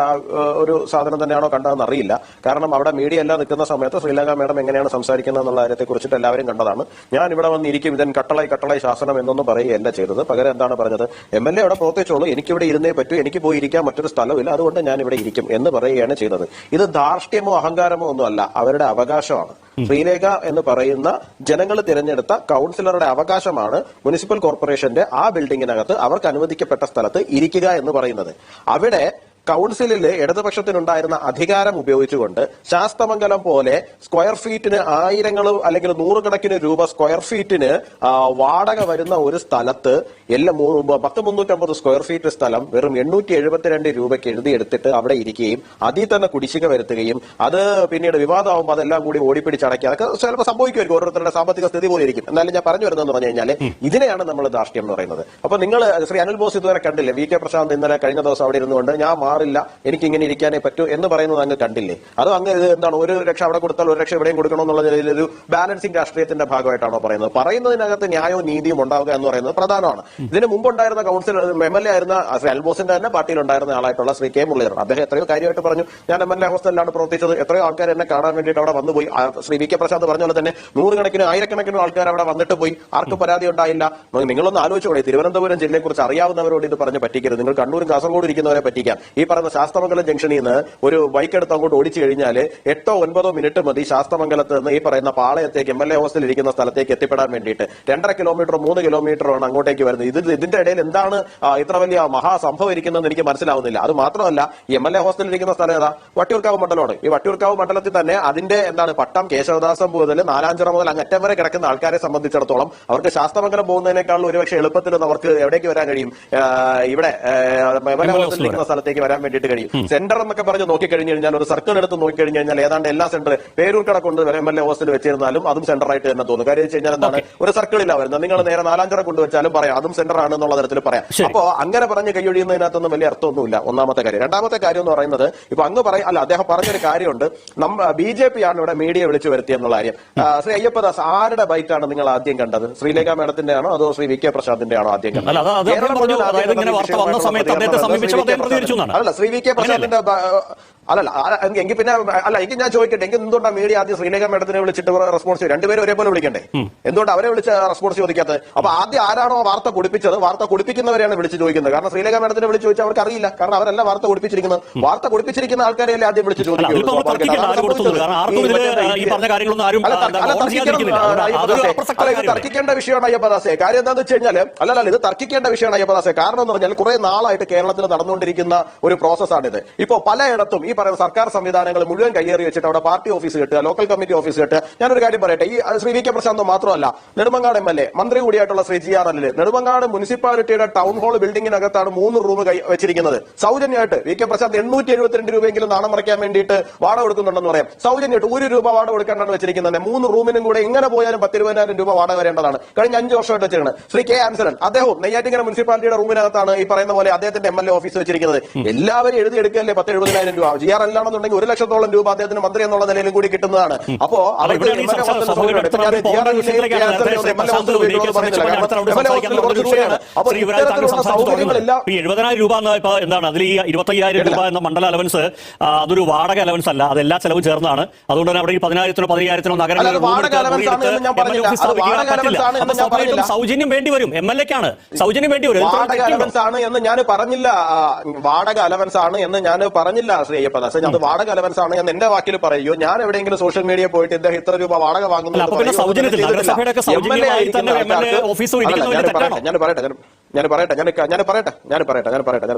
ഒരു സാധനം തന്നെയാണോ കണ്ടതെന്ന് അറിയില്ല. കാരണം അവിടെ മീഡിയ എല്ലാം നിൽക്കുന്ന സമയത്ത് ശ്രീലേഖ മേഡം എങ്ങനെയാണ് സംസാരിക്കുന്നത് എന്നുള്ള കാര്യത്തെ കുറിച്ചിട്ട് എല്ലാവരും കണ്ടതാണ്. ഞാൻ ഇവിടെ വന്നിരിക്കും, ഇതിൻ കട്ടളായി ശാസനം എന്നൊന്നും പറയുകയല്ല ചെയ്തത്. പകരം എന്താണ് പറഞ്ഞത്, MLA അവിടെ പ്രവർത്തിച്ചോളൂ, എനിക്കിവിടെ ഇരുന്നേ പറ്റൂ, എനിക്ക് പോയി ഇരിക്കാൻ മറ്റൊരു സ്ഥലമില്ല, അതുകൊണ്ട് ഞാൻ ഇവിടെ ഇരിക്കും എന്ന് പറയുകയാണ് ചെയ്തത്. ഇത് ധാർഷ്ട്യമോ അഹങ്കാരമോ ഒന്നുമല്ല, അവരുടെ അവകാശമാണ്. ശ്രീലേഖ എന്ന് പറയുന്ന ജനങ്ങൾ തിരഞ്ഞെടുത്ത കൗൺസിലറുടെ അവകാശമാണ് മുനിസിപ്പൽ കോർപ്പറേഷന്റെ ആ ബിൽഡിങ്ങിനകത്ത് അവർക്ക് അനുവദിക്കപ്പെട്ട സ്ഥലത്ത് ഇരിക്കുക എന്ന് പറയുന്നത്. അവിടെ കൗൺസിലിൽ ഇടതുപക്ഷത്തിനുണ്ടായിരുന്ന അധികാരം ഉപയോഗിച്ചുകൊണ്ട് ശാസ്തമംഗലം പോലെ സ്ക്വയർ ഫീറ്റിന് ആയിരങ്ങളും അല്ലെങ്കിൽ നൂറുകണക്കിന് രൂപ സ്ക്വയർ ഫീറ്റിന് വാടക വരുന്ന ഒരു സ്ഥലത്ത് എല്ലാം 350 സ്ക്വയർ ഫീറ്റ് സ്ഥലം വെറും 872 രൂപയ്ക്ക് എഴുതിയെടുത്തിട്ട് അവിടെ ഇരിക്കുകയും അതിൽ തന്നെ കുടിശ്ശിക വരുത്തുകയും അത് പിന്നീട് വിവാദമാകുമ്പോൾ അതെല്ലാം കൂടി ഓടിപ്പിടിച്ചടക്കുക, അതൊക്കെ ചിലപ്പോൾ സംഭവിക്കുമായിരിക്കും, ഓരോരുത്തരുടെ സാമ്പത്തിക സ്ഥിതി പോലെ ഇരിക്കും. എന്നാലും ഞാൻ പറഞ്ഞു വരുന്നതെന്ന് പറഞ്ഞു കഴിഞ്ഞാൽ ഇതിനെയാണ് നമ്മൾ ധാർഷ്ട്യം എന്ന് പറയുന്നത്. അപ്പൊ നിങ്ങൾ ശ്രീ അനിൽ ബോസ് ഇതുവരെ കണ്ടില്ലേ, VK പ്രശാന്ത് ഇന്നലെ കഴിഞ്ഞ ദിവസം അവിടെ ഇരുന്നുകൊണ്ട് ഞാൻ മാറില്ല, എനിക്ക് ഇങ്ങനെ ഇരിക്കാനേ പറ്റൂ എന്ന് പറയുന്നത് അങ്ങ് കണ്ടില്ലേ? അത് അങ്ങ് എന്താണ്, 1 ലക്ഷം അവിടെ കൊടുത്താൽ 1 ലക്ഷം എവിടെയും കൊടുക്കണമെന്നുള്ള നിലയിൽ ഒരു ബാലൻസിംഗ് രാഷ്ട്രീയത്തിന്റെ ഭാഗമായിട്ടാണോ പറയുന്നത്? പറയുന്നതിനകത്ത് ന്യായവും നീതിയും ഉണ്ടാവുക എന്ന് പറയുന്നത് പ്രധാനമാണ്. ഇതിന് മുമ്പുണ്ടായിരുന്ന കൗൺസിലർ MLA ആയിരുന്ന ശ്രീ അൽബോസിന്റെ തന്നെ പാർട്ടിയിലുണ്ടായിരുന്ന ആളായിട്ടുള്ള ശ്രീ K മുരളീധരൻ, അദ്ദേഹം എത്രയോ കാര്യമായിട്ട് പറഞ്ഞു, ഞാൻ MLA ഹോസ്റ്റലിലാണ് പ്രവർത്തിച്ചത്, എത്രയോ ആൾക്കാർ എന്നെ കാണാൻ വേണ്ടിയിട്ട് അവിടെ വന്നുപോയി. ശ്രീ VK പ്രശാന്ത് പറഞ്ഞ പോലെ തന്നെ നൂറുകണക്കിന് ആയിരക്കണക്കിന് ആൾക്കാർ അവിടെ വന്നിട്ട് പോയി, ആർക്കും പരാതി ഉണ്ടായില്ല. നിങ്ങളൊന്ന് ആലോചിച്ചോളെ, തിരുവനന്തപുരം ജില്ലയെ കുറിച്ച് അറിയാവുന്നവരോട് ഇത് പറഞ്ഞ് പറ്റിക്കരുത്. നിങ്ങൾ കണ്ണൂരും കാസർഗോഡ് ഇരിക്കുന്നവരെ പറ്റിക്കാം. ഈ പറഞ്ഞ ശാസ്തമംഗലം ജംഗ്ഷനിൽ നിന്ന് ഒരു ബൈക്ക് എടുത്ത് അങ്ങോട്ട് ഓടിച്ചു കഴിഞ്ഞാൽ 8 or 9 മിനിറ്റ് മതി ശാസ്തമംഗലത്ത് നിന്ന് ഈ പറയുന്ന പാളയത്തേക്ക് MLA ഹോസ്റ്റലിൽ ഇരിക്കുന്ന സ്ഥലത്തേക്ക് എത്തിപ്പെടാൻ വേണ്ടിയിട്ട്. 2.5 കിലോമീറ്റർ 3 കിലോമീറ്ററാണ് അങ്ങോട്ടേക്ക് വരുന്നത്. ഇതിന്റെ ഇടയിൽ എന്താണ് ഇത്ര വലിയ മഹാസംഭവം ഇരിക്കുന്നതെന്ന് എനിക്ക് മനസ്സിലാവുന്നില്ല. അത് മാത്രമല്ല, ഈ MLA ഹോസ്റ്റലിൽ ഇരിക്കുന്ന സ്ഥലം ഏതാ? വട്ടിയൂർക്കാവ് മണ്ഡലമാണ്. ഈ വട്ടിയൂർക്കാവ് മണ്ഡലത്തിൽ തന്നെ അതിന്റെ പട്ടം കേശവദാസം മുതൽ നാലാഞ്ചിറ മുതൽ അങ്ങറ്റം വരെ കിടക്കുന്ന ആൾക്കാരെ സംബന്ധിച്ചിടത്തോളം അവർക്ക് ശാസ്തമംഗലം പോകുന്നതിനേക്കാളും ഒരുപക്ഷെ എളുപ്പത്തിലൊന്നും അവർക്ക് എവിടേക്ക് വരാൻ കഴിയും? ഇവിടെ MLA ഹോസ്റ്റലിൽ ഇരിക്കുന്ന സ്ഥലത്തേക്ക് വരാൻ വേണ്ടിയിട്ട് കഴിയും. സെന്റർ എന്നൊക്കെ പറഞ്ഞ് നോക്കിക്കഴിഞ്ഞു കഴിഞ്ഞാൽ, ഒരു സർക്കിൾ എടുത്ത് നോക്കിക്കഴിഞ്ഞു കഴിഞ്ഞാൽ ഏതാണ്ട് എല്ലാ സെന്റർ പേരൂർക്കട കൊണ്ട് MLA ഹോസ്റ്റൽ വെച്ചിരുന്നാലും അതും സെന്റർ ആയിട്ട് തന്നെ തോന്നും. കാര്യം വെച്ച് കഴിഞ്ഞാൽ എന്താണ്, ഒരു സർക്കിളില്ല വരുന്നത്. നിങ്ങൾ നേരെ നാലാഞ്ചിറ കൊണ്ടുവച്ചാലും പറയാം അതും സെന്റർ ആണെന്നുള്ള തരത്തിൽ പറയാം. അപ്പോ അങ്ങനെ പറഞ്ഞ് കൈയൊഴിയുന്നതിനകത്തൊന്നും വലിയ അർത്ഥമൊന്നുമില്ല. ഒന്നാമത്തെ കാര്യം. രണ്ടാമത്തെ കാര്യം എന്ന് പറയുന്നത്, ഇപ്പൊ അങ്ങ് അദ്ദേഹം പറഞ്ഞൊരു കാര്യമുണ്ട്, BJP ആണ് ഇവിടെ മീഡിയ വിളിച്ചു വരുത്തിയെന്നുള്ള കാര്യം. ശ്രീ അയ്യപ്പദാസ്, ആരുടെ ബൈറ്റാണ് നിങ്ങൾ ആദ്യം കണ്ടത്? ശ്രീലേഖ മേഡത്തിന്റെ ആണോ അതോ ശ്രീ VK പ്രശാന്തിന്റെ ആണോ ആദ്യം കണ്ടത്? അല്ല, ശ്രീ VK പ്രശാന്തിന്റെ എങ്കിൽ പിന്നെ എങ്കിൽ ഞാൻ ചോദിക്കട്ടെ, എങ്കിൽ എന്തുകൊണ്ടാണ് മീഡിയ ആദ്യം ശ്രീലേഖ മേഡത്തിനെ വിളിച്ചിട്ട് റെസ്പോൺസ് രണ്ടുപേരും ഒരേപോലെ വിളിക്കണ്ടേ? എന്തുകൊണ്ട് അവരെ വിളിച്ച് റെസ്പോൺസ് ചോദിക്കാത്തത്? അപ്പൊ ആദ്യം ആരാണോ വാർത്ത കുടിപ്പിച്ചത്, വാർത്ത കുടിപ്പിക്കുന്നവരെയാണ് വിളിച്ച് ചോദിക്കുന്നത്. കാരണം ശ്രീലേഖ മേഡത്തിനെ വിളിച്ച് ചോദിച്ചാൽ അവർക്ക് അറിയില്ല, കാരണം അവരല്ല വാർത്ത കുടിപ്പിച്ചിരിക്കുന്നത്. വാർത്ത കുടിപ്പിച്ചിരിക്കുന്ന ആൾക്കാരെയല്ലേ ആദ്യം വിളിച്ച് ചോദിക്കുന്നത്. തർക്കിക്കേണ്ട വിഷയമാണ് അയ്യപ്പദാസെ. കാര്യം എന്താണെന്ന് വെച്ച് കഴിഞ്ഞാൽ, ഇത് തർക്കിക്കേണ്ട വിഷയമാണ് അയ്യപ്പദാസെ. കാരണം എന്ന് പറഞ്ഞാൽ കുറെ നാളായിട്ട് കേരളത്തിൽ നടന്നുകൊണ്ടിരിക്കുന്ന ഒരു പ്രോസസ്സാണിത്. ഇപ്പോ പലയിടത്തും ഈ പറയുന്ന സർക്കാർ സംവിധാനങ്ങൾ മുഴുവൻ കയ്യേറി വെച്ചിട്ട് അവിടെ പാർട്ടി ഓഫീസ് കെട്ടുക, ലോക്കൽ കമ്മിറ്റി ഓഫീസ് കെട്ടുക. ഞാനൊരു കാര്യം പറയട്ടെ, ഈ ശ്രീ VK പ്രശാന്ത് മാത്രമല്ല, നെടുമങ്ങാട് MLA മന്ത്രി കൂടിയായിട്ടുള്ള ശ്രീ GR അനിൽ നെടുമങ്ങാട് മുനിസിപ്പാലിറ്റിയുടെ ടൗൺ ഹാൾ ബിൽഡിംഗിനകത്താണ് 3 റൂം വെച്ചിരിക്കുന്നത് സൗജന്യമായിട്ട്. VK പ്രശാന്ത് 872 രൂപയെങ്കിലും നാണം മറയ്ക്കാൻ വേണ്ടിയിട്ട് വാടക കൊടുക്കുന്നുണ്ടെന്ന് പറയാം. സൗജന്യമായിട്ട് 1 രൂപ വാടക കൊടുക്കാനാണ് വെച്ചിരിക്കുന്നത്. 3 റൂമിനും കൂടെ ഇങ്ങനെ പോയാലും 10,20,000 രൂപ വാടക വരേണ്ടതാണ്. കഴിഞ്ഞ 5 വർഷമായിട്ട് വെച്ചിരിക്കുന്നത്. ശ്രീ K ആൻസലൻ, അദ്ദേഹം നെയ്യാറ്റിങ്കര മുനിസിപ്പാലിറ്റിയുടെ റൂമിനകത്താണ് ഈ പറയുന്ന പോലെ അദ്ദേഹത്തിന്റെ MLA ഓഫീസ് വെച്ചിരിക്കുന്നത്. എല്ലാവരും എഴുതിയെടുക്കല്ലേ 10,70,000 രൂപ. GR അല്ലാണെന്നുണ്ടെങ്കിൽ 1 ലക്ഷത്തോളം രൂപ അദ്ദേഹത്തിന് മന്ത്രി എന്നുള്ള നിലയിലും കൂടി കിട്ടുന്നതാണ്. അപ്പോ അവർക്ക് 70,000 രൂപ എന്താണ് അതിൽ ഈ 25,000 രൂപ എന്ന മണ്ഡല അലവൻസ് അതൊരു വാടക അലവൻസ് അല്ല, അതെല്ലാ ചെലവും ചേർന്നതാണ്. അതുകൊണ്ട് തന്നെ അവിടെ 10,000-നോ 15,000-നോ നഗരങ്ങളിൽ സൗജന്യം വേണ്ടി വരും. MLA-ക്കാണ് സൗജന്യം വേണ്ടി വരും. വാടക അലവൻസ് ആണ് എന്ന് ഞാൻ പറഞ്ഞില്ല. വാടക അലവൻസ് ആണ് എന്ന് ഞാൻ പറഞ്ഞില്ല ശ്രീ അയ്യപ്പദാസ്. അത് വാടക അലവൻസ് ആണ് എന്ന് എന്റെ വാക്കിൽ പറയുകയോ, ഞാൻ എവിടെയെങ്കിലും സോഷ്യൽ മീഡിയ പോയിട്ട് ഇദ്ദേഹം ഇത്ര രൂപ വാടക വാങ്ങുന്നു സൗജന്യത്തിൽ ഞാൻ പറയട്ടെ ഞാൻ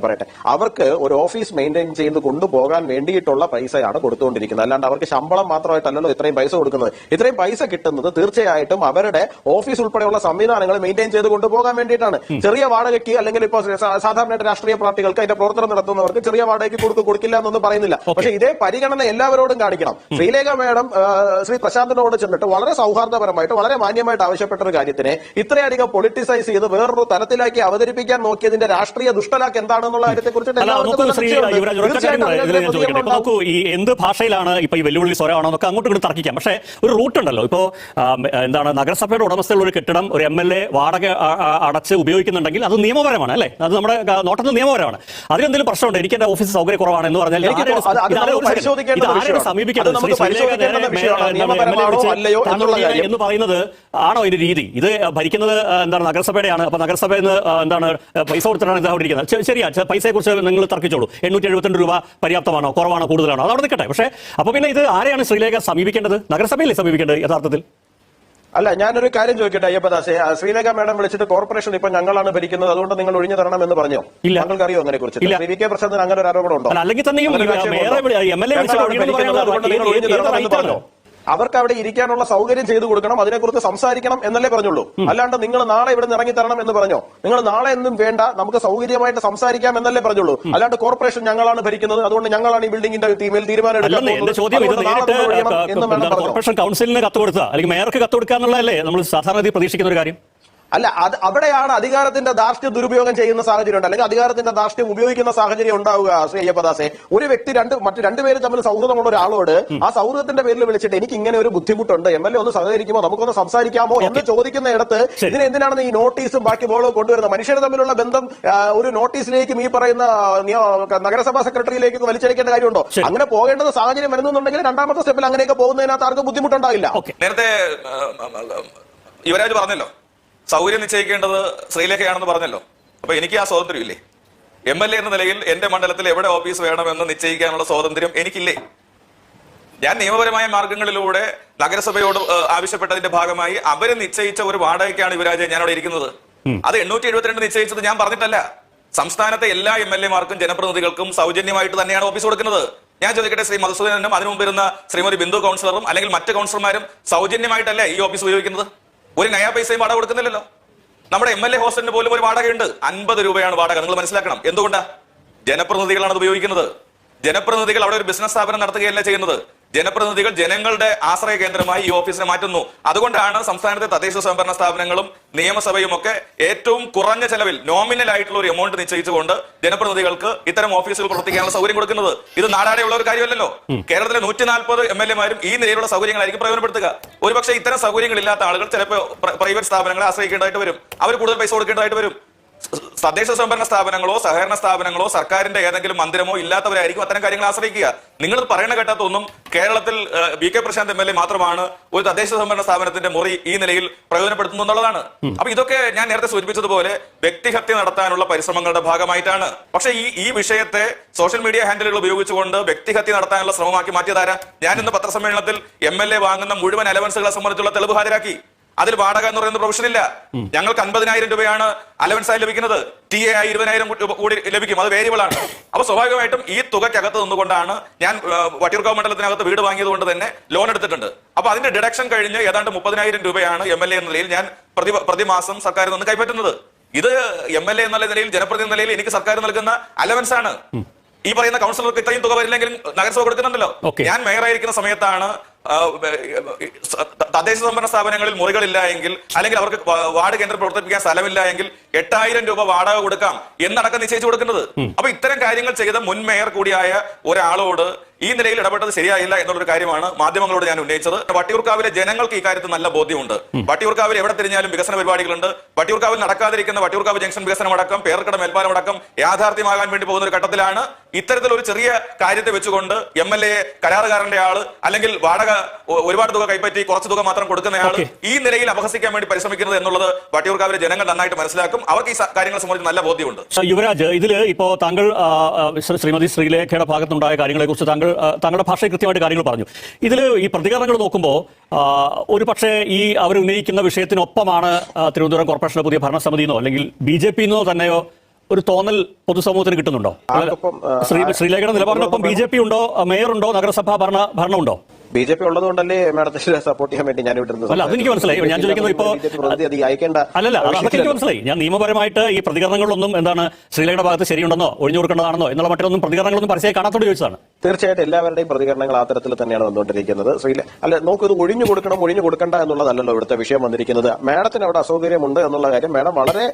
പറയട്ടെ. അവർക്ക് ഒരു ഓഫീസ് മെയിൻറ്റെയിൻ ചെയ്ത് കൊണ്ടുപോകാൻ വേണ്ടിയിട്ടുള്ള പൈസയാണ് കൊടുത്തുകൊണ്ടിരിക്കുന്നത്. അല്ലാണ്ട് അവർക്ക് ശമ്പളം മാത്രമായിട്ടല്ലല്ലോ ഇത്രയും പൈസ കൊടുക്കുന്നത്. ഇത്രയും പൈസ കിട്ടുന്നത് തീർച്ചയായിട്ടും അവരുടെ ഓഫീസ് ഉൾപ്പെടെയുള്ള സംവിധാനങ്ങൾ മെയിൻറ്റെയിൻ ചെയ്ത് കൊണ്ടുപോകാൻ വേണ്ടിയിട്ടാണ്. ചെറിയ വാടകയ്ക്ക് അല്ലെങ്കിൽ ഇപ്പോൾ സാധാരണയായിട്ട് രാഷ്ട്രീയ പാർട്ടികൾക്ക് അതിന്റെ പ്രവർത്തനം നടത്തുന്നവർക്ക് ചെറിയ വാടകയ്ക്ക് കൊടുക്കില്ല എന്നൊന്നും പറയുന്നില്ല. പക്ഷേ ഇതേ പരിഗണന എല്ലാവരോടും കാണിക്കണം. ശ്രീലേഖ മേഡം ശ്രീ പ്രശാന്തിനോട് ചെന്നിട്ട് വളരെ സൗഹാർദ്ദപരമായിട്ട് വളരെ മാന്യമായിട്ട് ആവശ്യപ്പെട്ട ഒരു കാര്യത്തിനെ ഇത്രയധികം പൊളിറ്റിസൈസ് ചെയ്ത് വേറൊരു തലത്തിലാക്കി അവതരിപ്പിക്കാൻ നോക്കിയതിന്റെ രാഷ്ട്രീയ ദുഷ്ടലാക്ക് എന്താണെന്നുള്ള കാര്യത്തെ കുറിച്ചിട്ട് നോക്കൂ, ഈ എന്ത് ഭാഷയിലാണ് ഇപ്പൊ ഈ വെല്ലുവിളി സ്വരമാണോ എന്നൊക്കെ അങ്ങോട്ട് ഇങ്ങോട്ട് തർക്കിക്കാം. പക്ഷേ ഒരു റൂട്ട് ഉണ്ടല്ലോ. ഇപ്പോ എന്താണ് നഗരസഭയുടെ ഉടമസ്ഥയുള്ള ഒരു കെട്ടിടം ഒരു MLA വാടക അടച്ച് ഉപയോഗിക്കുന്നുണ്ടെങ്കിൽ അത് നിയമപരമാണ് അല്ലേ? അത് നമ്മുടെ നോട്ടത്തിൽ നിയമപരമാണ്. അതിലെന്തെങ്കിലും പ്രശ്നമുണ്ട്? എനിക്ക് എന്റെ ഓഫീസ് സൗകര്യ കുറവാണ് എന്ന് പറഞ്ഞാൽ സമീപിക്കേണ്ടത് എന്ന് പറയുന്നത് ആണോ ഇതിന്റെ രീതി? ഇത് ഭരിക്കുന്നത് എന്താണ് നഗരസഭയുടെയാണ്. അപ്പൊ നഗരസഭയിൽ നിന്ന് എന്താണ് പൈസ കൊടുത്തിട്ടാണ് ഇത് അവിടെ ഇരിക്കുന്നത്. ശരിയാ, പൈസയെ കുറിച്ച് നിങ്ങൾ തർക്കിച്ചോളൂ. 872 രൂപ പര്യാപ്തമാണോ, കുറവാണോ, കൂടുതലാണോ, അതവിടെ നിൽക്കട്ടെ. പക്ഷേ അപ്പൊ പിന്നെ ഇത് ആരെയാണ് ശ്രീലേഖ സമീപിക്കേണ്ടത്? നഗരസഭയിലെ സമീപിക്കേണ്ടത് യഥാർത്ഥത്തിൽ? അല്ല, ഞാനൊരു കാര്യം ചോദിക്കട്ടെ അയ്യപ്പദാസെ. ശ്രീലേഖ മേഡം വിളിച്ചിട്ട് കോർപ്പറേഷൻ ഇപ്പൊ ഞങ്ങളാണ് ഭരിക്കുന്നത്, അതുകൊണ്ട് നിങ്ങൾ ഒഴിഞ്ഞു തരണം എന്ന് പറഞ്ഞോ? താങ്കൾക്ക് അറിയോ അതിനെ കുറിച്ച്? വി കെ പ്രസാദിന് അങ്ങനെ ഒരു ആരോപണം ഉണ്ടോ? അല്ലെങ്കിൽ തന്നെയും അവർക്ക് അവിടെ ഇരിക്കാനുള്ള സൗകര്യം ചെയ്തു കൊടുക്കണം, അതിനെക്കുറിച്ച് സംസാരിക്കണം എന്നല്ലേ പറഞ്ഞുള്ളൂ. അല്ലാണ്ട് നിങ്ങൾ നാളെ ഇവിടെ നിന്ന് ഇറങ്ങി തരണം എന്ന് പറഞ്ഞോ? നിങ്ങൾ നാളെ ഒന്നും വേണ്ട, നമുക്ക് സൗകര്യമായിട്ട് സംസാരിക്കാം എന്നല്ലേ പറഞ്ഞുള്ളൂ. അല്ലാണ്ട് കോർപ്പറേഷൻ ഞങ്ങളാണ് ഭരിക്കുന്നത്, അതുകൊണ്ട് ഞങ്ങളാണ് ഈ ബിൽഡിംഗിന്റെ തീരുമാനം കോർപ്പറേഷൻ കൗൺസിലിന് കത്ത് കൊടുക്കുക അല്ലെങ്കിൽ മേയർക്ക് കത്ത് കൊടുക്കുക എന്നുള്ളതല്ലേ നമ്മൾ സാധാരണ പ്രതീക്ഷിക്കുന്ന ഒരു കാര്യം? അല്ല, അവിടെയാണ് അധികാരത്തിന്റെ ധാർഷ്ട്യം ദുരുപയോഗം ചെയ്യുന്ന സാഹചര്യം ഉണ്ട്, അല്ലെങ്കിൽ അധികാരത്തിന്റെ ധാർഷ്ട്യം ഉപയോഗിക്കുന്ന സാഹചര്യം ഉണ്ടാവുക. ശ്രീ അയ്യപ്പദാസെ, ഒരു വ്യക്തി മറ്റു രണ്ടുപേരും തമ്മിൽ സൗഹൃദമുള്ള ഒരാളോട് ആ സൗഹൃദത്തിന്റെ പേരിൽ വിളിച്ചിട്ട് എനിക്ക് ഇങ്ങനെ ഒരു ബുദ്ധിമുട്ടുണ്ട്, MLA ഒന്ന് സഹകരിക്കുമോ, നമുക്കൊന്ന് സംസാരിക്കാമോ എന്ന് ചോദിക്കുന്ന ഇടത്ത് ഇതിനെന്തിനാണ് ഈ നോട്ടീസും ബാക്കി ബോളവും കൊണ്ടുവരുന്നത്? മനുഷ്യർ തമ്മിലുള്ള ബന്ധം ഒരു നോട്ടീസിലേക്കും ഈ പറയുന്ന നഗരസഭാ സെക്രട്ടറിയിലേക്ക് വലിച്ചടിക്കേണ്ട കാര്യമുണ്ടോ? അങ്ങനെ പോകേണ്ടത് സാഹചര്യം വരുന്നുണ്ടെങ്കിൽ രണ്ടാമത്തെ സ്റ്റെപ്പിൽ അങ്ങനെയൊക്കെ പോകുന്നതിനകത്ത് ആർക്കും ബുദ്ധിമുട്ടുണ്ടാവില്ല. നേരത്തെ യുവരാജ് പറഞ്ഞല്ലോ സൗകര്യം നിശ്ചയിക്കേണ്ടത് ശ്രീലേഖയാണെന്ന് പറഞ്ഞല്ലോ. അപ്പൊ എനിക്ക് ആ സ്വാതന്ത്ര്യം ഇല്ലേ? MLA എന്ന നിലയിൽ എന്റെ മണ്ഡലത്തിൽ എവിടെ ഓഫീസ് വേണമെന്ന് നിശ്ചയിക്കാനുള്ള സ്വാതന്ത്ര്യം എനിക്കില്ലേ? ഞാൻ നിയമപരമായ മാർഗങ്ങളിലൂടെ നഗരസഭയോട് ആവശ്യപ്പെട്ടതിന്റെ ഭാഗമായി അവര് നിശ്ചയിച്ച ഒരു വാടകയ്ക്കാണ് യുവരാജ് ഞാൻ അവിടെ ഇരിക്കുന്നത്. അത് 872 നിശ്ചയിച്ചത് ഞാൻ പറഞ്ഞിട്ടല്ല. സംസ്ഥാനത്തെ എല്ലാ MLA-മാർക്കും ജനപ്രതിനിധികൾക്കും സൗജന്യമായിട്ട് തന്നെയാണ് ഓഫീസ് കൊടുക്കുന്നത്. ഞാൻ ചോദിക്കട്ടെ, ശ്രീ മധുസൂദനും അതിനു മുമ്പ് ഇരുന്ന ശ്രീമതി ബിന്ദു കൗൺസിലറും അല്ലെങ്കിൽ മറ്റ് കൗൺസിലർമാരും സൗജന്യമായിട്ടല്ലേ ഈ ഓഫീസ് ഉപയോഗിക്കുന്നത്? ഒരു നയാ പൈസയും വാടക കൊടുക്കുന്നില്ലല്ലോ. നമ്മുടെ MLA ഹോസ്റ്റലിന് പോലും ഒരു വാടകയുണ്ട്, 50 രൂപയാണ് വാടക. നിങ്ങൾ മനസ്സിലാക്കണം. എന്തുകൊണ്ടാ? ജനപ്രതിനിധികളാണ് അത് ഉപയോഗിക്കുന്നത്. ജനപ്രതിനിധികൾ അവിടെ ഒരു ബിസിനസ് സ്ഥാപനം നടത്തുകയല്ല ചെയ്യുന്നത്. ജനപ്രതിനിധികൾ ജനങ്ങളുടെ ആശ്രയ കേന്ദ്രമായി ഈ ഓഫീസിനെ മാറ്റുന്നു. അതുകൊണ്ടാണ് സംസ്ഥാനത്തെ തദ്ദേശ സ്വയംഭരണ സ്ഥാപനങ്ങളും നിയമസഭയും ഒക്കെ ഏറ്റവും കുറഞ്ഞ ചെലവിൽ നോമിനൽ ആയിട്ടുള്ള ഒരു എമൗണ്ട് നിശ്ചയിച്ചുകൊണ്ട് ജനപ്രതിനിധികൾക്ക് ഇത്തരം ഓഫീസുകൾ പ്രവർത്തിക്കാനുള്ള സൗകര്യം കൊടുക്കുന്നത്. ഇത് നാടാടെയുള്ള ഒരു കാര്യമല്ലല്ലോ. കേരളത്തിലെ 140 MLA-മാരും ഈ നിലയിലുള്ള സൗകര്യങ്ങളായിരിക്കും പ്രയോജനപ്പെടുത്തുക. ഒരുപക്ഷെ ഇത്തരം സൗകര്യങ്ങൾ ഇല്ലാത്ത ആളുകൾ ചിലപ്പോൾ പ്രൈവറ്റ് സ്ഥാപനങ്ങളെ ആശ്രയിക്കേണ്ടതായിട്ട് വരും, അവർ കൂടുതൽ പൈസ കൊടുക്കേണ്ടതായിട്ട് വരും. തദ്ദേശ സ്വയംഭരണ സ്ഥാപനങ്ങളോ സഹകരണ സ്ഥാപനങ്ങളോ സർക്കാരിന്റെ ഏതെങ്കിലും മന്ദിരമോ ഇല്ലാത്തവരായിരിക്കും അത്തരം കാര്യങ്ങൾ ആശ്രയിക്കുക. നിങ്ങൾ പറയുന്ന കേട്ടാത്തൊന്നും കേരളത്തിൽ വി കെ പ്രശാന്ത് MLA മാത്രമാണ് ഒരു തദ്ദേശ സ്വയംഭരണ സ്ഥാപനത്തിന്റെ മുറി ഈ നിലയിൽ പ്രയോജനപ്പെടുത്തുന്നു എന്നുള്ളതാണ്. അപ്പൊ ഇതൊക്കെ ഞാൻ നേരത്തെ സൂചിപ്പിച്ചതുപോലെ വ്യക്തിഹത്യ നടത്താനുള്ള പരിശ്രമങ്ങളുടെ ഭാഗമായിട്ടാണ്. പക്ഷേ ഈ വിഷയത്തെ സോഷ്യൽ മീഡിയ ഹാൻഡിലുകൾ ഉപയോഗിച്ചുകൊണ്ട് വ്യക്തിഹത്യ നടത്താനുള്ള ശ്രമമാക്കി മാറ്റിയതാരാ? ഞാൻ ഇന്ന് പത്രസമ്മേളനത്തിൽ MLA വാങ്ങുന്ന മുഴുവൻ അലവൻസുകളെ സംബന്ധിച്ചുള്ള തെളിവ് ഹാജരാക്കി. അതിൽ വാടക എന്ന് പറയുന്ന പ്രൊവിഷൻ ഇല്ല. ഞങ്ങൾക്ക് 50,000 രൂപയാണ് അലവൻസായി ലഭിക്കുന്നത്. TA 20,000 കൂടി ലഭിക്കും, അത് വേരിയബിൾ ആണ്. അപ്പൊ സ്വാഭാവികമായിട്ടും ഈ തുകയ്ക്കകത്ത് നിന്നുകൊണ്ടാണ് ഞാൻ വട്ടിയൂർക്കാവ് മണ്ഡലത്തിനകത്ത് വീട് വാങ്ങിയത് കൊണ്ട് തന്നെ ലോൺ എടുത്തിട്ടുണ്ട്. അപ്പൊ അതിന്റെ ഡിഡക്ഷൻ കഴിഞ്ഞ് ഏതാണ്ട് 30,000 രൂപയാണ് MLA എന്ന നിലയിൽ ഞാൻ പ്രതിമാസം സർക്കാരിൽ നിന്ന് കൈപ്പറ്റുന്നത്. ഇത് MLA എന്നുള്ള നിലയിൽ ജനപ്രതിനിധി നിലയിൽ എനിക്ക് സർക്കാർ നൽകുന്ന അലവൻസ് ആണ്. ഈ പറയുന്ന കൗൺസിലർക്ക് ഇത്രയും തുക വരില്ലെങ്കിലും നഗരസഭ കൊടുക്കുന്നുണ്ടല്ലോ. ഞാൻ മേയറായിരിക്കുന്ന സമയത്താണ് തദ്ദേശ സ്വയംഭരണ സ്ഥാപനങ്ങളിൽ മുറികളില്ല എങ്കിൽ അല്ലെങ്കിൽ അവർക്ക് വാർഡ് കേന്ദ്രം പ്രവർത്തിപ്പിക്കാൻ സ്ഥലമില്ല എങ്കിൽ 8,000 രൂപ വാടക കൊടുക്കാം എന്നടക്കം നിശ്ചയിച്ചു കൊടുക്കുന്നത്. അപ്പൊ ഇത്തരം കാര്യങ്ങൾ ചെയ്ത മുൻ മേയർ കൂടിയായ ഒരാളോട് ഈ നിലയിൽ ഇടപെട്ടത് ശരിയായില്ല എന്നുള്ളൊരു കാര്യമാണ് മാധ്യമങ്ങളോട് ഞാൻ ഉന്നയിച്ചത്. വട്ടിയൂർക്കാവിലെ ജനങ്ങൾക്ക് ഈ കാര്യത്തിൽ നല്ല ബോധ്യമുണ്ട്. വട്ടിയൂർക്കാവിൽ എവിടെ തിരിഞ്ഞാലും വികസന പരിപാടികളുണ്ട്. വട്ടിയൂർക്കാവിൽ നടക്കാതിരിക്കുന്ന വട്ടിയൂർക്കാവ് ജംഗ്ഷൻ വികസനം അടക്കം പേർക്കട മേൽപ്പാലം അടക്കം യാഥാർത്ഥ്യമാകാൻ വേണ്ടി പോകുന്ന ഒരു ഘട്ടത്തിലാണ് ഇത്തരത്തിലൊരു ചെറിയ കാര്യത്തെ വെച്ചുകൊണ്ട് MLA കരാറുകാരന്റെ ആള് അല്ലെങ്കിൽ വാടക ഒരുപാട് തുക കൈപ്പറ്റി കുറച്ച് തുക മാത്രം കൊടുക്കുന്നയാൾ ഈ നിലയിൽ അപഹസിക്കാൻ വേണ്ടി പരിശ്രമിക്കുന്നത് എന്നുള്ളത് വട്ടിയൂർക്കാവിലെ ജനങ്ങൾ നന്നായിട്ട് മനസ്സിലാക്കും. അവർക്ക് ഈ കാര്യങ്ങളെ സംബന്ധിച്ച് നല്ല ബോധ്യമുണ്ട്. യുവരാജ്, ഇതിൽ ഇപ്പോ താങ്കൾ ശ്രീമതി ശ്രീലേഖയുടെ ഭാഗത്തുണ്ടായ കാര്യങ്ങളെ കുറിച്ച് താങ്കൾ താങ്കളുടെ ഭാഷയിൽ കൃത്യമായിട്ട് കാര്യങ്ങൾ പറഞ്ഞു. ഇതിൽ ഈ പ്രതികരണങ്ങൾ നോക്കുമ്പോൾ ഒരു പക്ഷേ ഈ അവർ ഉന്നയിക്കുന്ന വിഷയത്തിനൊപ്പമാണ് തിരുവനന്തപുരം കോർപ്പറേഷന്റെ പുതിയ ഭരണസമിതിയെന്നോ അല്ലെങ്കിൽ BJP-ന്നോ തന്നെയോ ഒരു തോന്നൽ പൊതുസമൂഹത്തിന് കിട്ടുന്നുണ്ടോ? ശ്രീലേഖയുടെ നിലപാടിനൊപ്പം BJP ഉണ്ടോ, മേയറുണ്ടോ, നഗരസഭാ ഭരണമുണ്ടോ? BJP ഉള്ളതുകൊണ്ടല്ലേ മാഡത്തിന് സപ്പോർട്ട് ചെയ്യാൻ വേണ്ടി ഞാൻ ഇവിടെ അല്ല, അതെനിക്ക് മനസ്സിലായി. ഞാൻ ചോദിക്കുന്നത് ഇപ്പോ അല്ലല്ല, അതൊക്കെ എനിക്ക് മനസ്സിലായി. ഞാൻ നിയമപരമായിട്ട് ഈ പ്രതികരണങ്ങളിലൊന്നും എന്താണ് ശ്രീലേഖയുടെ ഭാഗത്ത് ശരിയുണ്ടെന്നോ ഒഴിഞ്ഞു കൊടുക്കേണ്ടതാണെന്നോ എന്നുള്ള മറ്റൊന്നും പ്രതികരണങ്ങളൊന്നും പരസ്യമായി കാണാത്തോട് ചോദിച്ചതാണ്. തീർച്ചയായിട്ടും എല്ലാവരുടെയും പ്രതികരണങ്ങൾ ആ തരത്തിൽ തന്നെയാണ് വന്നുകൊണ്ടിരിക്കുന്നത്. അല്ല, നോക്കൂ, ഇത് ഒഴിഞ്ഞു കൊടുക്കണം ഒഴിഞ്ഞു കൊടുക്കണ്ട എന്നുള്ളതല്ലല്ലോ ഇവിടുത്തെ വിഷയം വന്നിരിക്കുന്നത്. മാഡത്തിന് അവിടെ അസൗകര്യമുണ്ട് എന്നുള്ള കാര്യം മാഡം വളരെ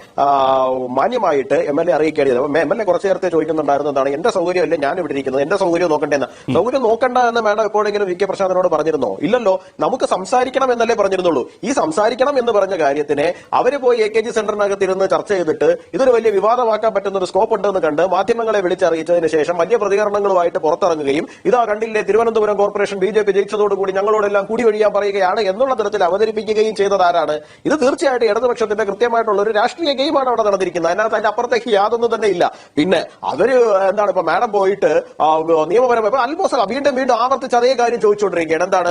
മാന്യമായിട്ട് MLA അറിയിക്കേണ്ടത്. MLA കുറച്ചു നേരത്തെ ചോദിക്കുന്നുണ്ടായിരുന്നതാണ് എന്റെ സൗകര്യമല്ലേ ഞാൻ ഇവിടെ ഇരിക്കുന്നത്, എന്റെ സൗകര്യം നോക്കണ്ടേന്ന്. സൗകര്യം നോക്കണ്ട എന്ന് മാഡം എപ്പോഴെങ്കിലും VK പ്രശാന്തനോട് പറഞ്ഞിരുന്നോ? ഇല്ലല്ലോ. നമുക്ക് സംസാരിക്കണം എന്നല്ലേ പറഞ്ഞിരുന്നുള്ളൂ. ഈ സംസാരിക്കണം എന്ന് പറഞ്ഞ കാര്യത്തിനെ അവര് പോയി AKG സെന്ററിനകത്ത് ഇരുന്ന് ചർച്ച ചെയ്തിട്ട് ഇതൊരു വലിയ വിവാദമാക്കാൻ പറ്റുന്ന ഒരു സ്കോപ്പ് ഉണ്ടെന്ന് കണ്ട് മാധ്യമങ്ങളെ വിളിച്ചറിയിച്ചതിന് ശേഷം വലിയ പ്രതികരണങ്ങളുമായിട്ട് പുറത്തിറങ്ങുകയും ഇതാ കണ്ടില്ലേ തിരുവനന്തപുരം കോർപ്പറേഷൻ BJP ജയിച്ചതോടുകൂടി ഞങ്ങളോടെല്ലാം കൂടി ഒഴിയാൻ പറയുകയാണ് എന്നുള്ള തരത്തിൽ അവതരിപ്പിക്കുകയും ചെയ്തതാരാണ്? ഇത് തീർച്ചയായിട്ടും ഇടതുപക്ഷത്തിന്റെ കൃത്യമായിട്ടുള്ള ഒരു രാഷ്ട്രീയ ഗെയിമാണ് അവിടെ നടന്നിരിക്കുന്നത്. അതിനകത്ത് അതിന്റെ അപ്പുറത്തേക്ക് യാതൊന്നും തന്നെ ഇല്ല. പിന്നെ അവര് എന്താണ് ഇപ്പൊ മാഡം പോയിട്ട് നിയമപരമായി അൽബോസ് വീണ്ടും ആവർത്തിച്ച് അതേ കാര്യം ചോദിച്ചുകൊണ്ടിരിക്കുകയാണ്. എന്താണ്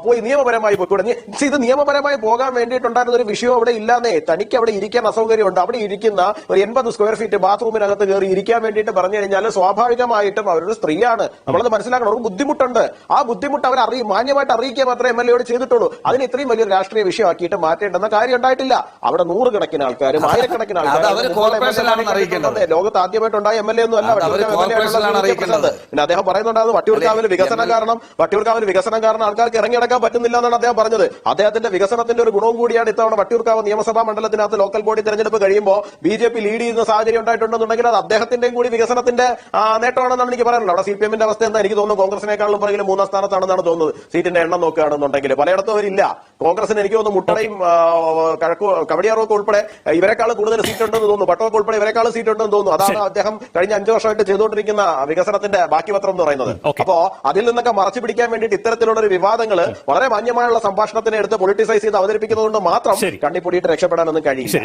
പോയി നിയമപരമായി പോയിക്കൂടെ? ഇത് നിയമപരമായി പോകാൻ വേണ്ടിയിട്ടുണ്ടായിരുന്ന ഒരു വിഷയം അവിടെ ഇല്ലാന്നേ. തനിക്ക് അവിടെ ഇരിക്കാൻ അസൗകര്യമുണ്ട്. അവിടെ ഇരിക്കുന്ന ഒരു 80 സ്ക്വയർ ഫീറ്റ് ബാത്റൂമിനകത്ത് കയറി ഇരിക്കാൻ വേണ്ടിയിട്ട് പറഞ്ഞു കഴിഞ്ഞാൽ സ്വാഭാവികമായിട്ടും അവരൊരു സ്ത്രീയാണ്. നമ്മളത് മനസ്സിലാക്കണം. അവർക്ക് ബുദ്ധിമുട്ടുണ്ട്. ആ ബുദ്ധിമുട്ട് അവർ മാന്യമായിട്ട് അറിയിക്കുക മാത്രമേ MLA ചെയ്തിട്ടുള്ളൂ. അതിന് ഇത്രയും വലിയൊരു രാഷ്ട്രീയ വിഷയമാക്കിയിട്ട് മാറ്റേണ്ടെന്ന കാര്യം ഉണ്ടായിട്ടില്ല. അവിടെ നൂറുകണക്കിന് ആൾക്കാരും ആയിരക്കണക്കിന് ആൾക്കാരും ലോകത്ത് ആദ്യമായിട്ടുണ്ടായ MLA ഒന്നും അല്ല. പിന്നെ അദ്ദേഹം പറയുന്നുണ്ടായിരുന്നു വട്ടിയൂർക്കാവിൽ വികസനം കാരണം ആൾക്കാർക്ക് ഇറങ്ങിയടക്കാൻ പറ്റുന്നില്ല എന്നാണ് അദ്ദേഹം പറഞ്ഞത്. അദ്ദേഹത്തിന്റെ വികസനത്തിന്റെ ഒരു ഗുണവും കൂടിയാണ് ഇത്തവണ വട്ടിയൂർക്കാവ് നിയമസഭാ മണ്ഡലത്തിനകത്ത് ലോക്കൽ ബോഡി തെരഞ്ഞെടുപ്പ് കഴിയുമ്പോൾ BJP ലീഡ് ചെയ്യുന്ന സാഹചര്യം ഉണ്ടായിട്ടുണ്ടെന്നുണ്ടെങ്കിൽ അത് അദ്ദേഹത്തിന്റെയും കൂടി വികസനത്തിന്റെ നേട്ടമാണെന്നാണ് എനിക്ക് പറയാനുള്ളത്. അവിടെ CPM-ന്റെ അവസ്ഥ എന്താ? എനിക്ക് തോന്നുന്നു കോൺഗ്രസിനേക്കാളും പുറകിൽ 3-ാം സ്ഥാനത്താണെന്നാണ് തോന്നുന്നത്. സീറ്റിന്റെ എണ്ണം നോക്കുകയാണെന്നുണ്ടെങ്കിൽ പലയിടത്തും അവരില്ല. കോൺഗ്രസിന് എനിക്ക് തോന്നുന്നു മുട്ടടയും കവടിയാറൊക്കെ ഉൾപ്പെടെ ഇവരെക്കാൾ കൂടുതൽ സീറ്റ് ഉണ്ടെന്ന് തോന്നുന്നു. പട്ടമൊക്കെ ഉൾപ്പെടെ ഇവരെക്കാൾ സീറ്റ് ഉണ്ടെന്ന് തോന്നുന്നു. അതാണ് അദ്ദേഹം കഴിഞ്ഞ 5 വർഷമായിട്ട് ചെയ്തുകൊണ്ടിരിക്കുന്ന വികസനത്തിന്റെ ബാക്കി പത്രം എന്ന് പറയുന്നത്. അപ്പോ അതിൽ നിന്നൊക്കെ മറച്ചു പിടിക്കാൻ വേണ്ടിയിട്ട് ഇത്തരത്തിലുള്ള ഒരു വിവാദങ്ങൾ വളരെ മാന്യമായുള്ള സംഭാഷണത്തിനെ എടുത്ത് പൊളിറ്റിസൈസ് ചെയ്ത് അവതരിപ്പിക്കുന്നതുകൊണ്ട് മാത്രം കണ്ണിപ്പൊടിയിട്ട് രക്ഷപ്പെടാനൊന്നും കഴിയില്ല.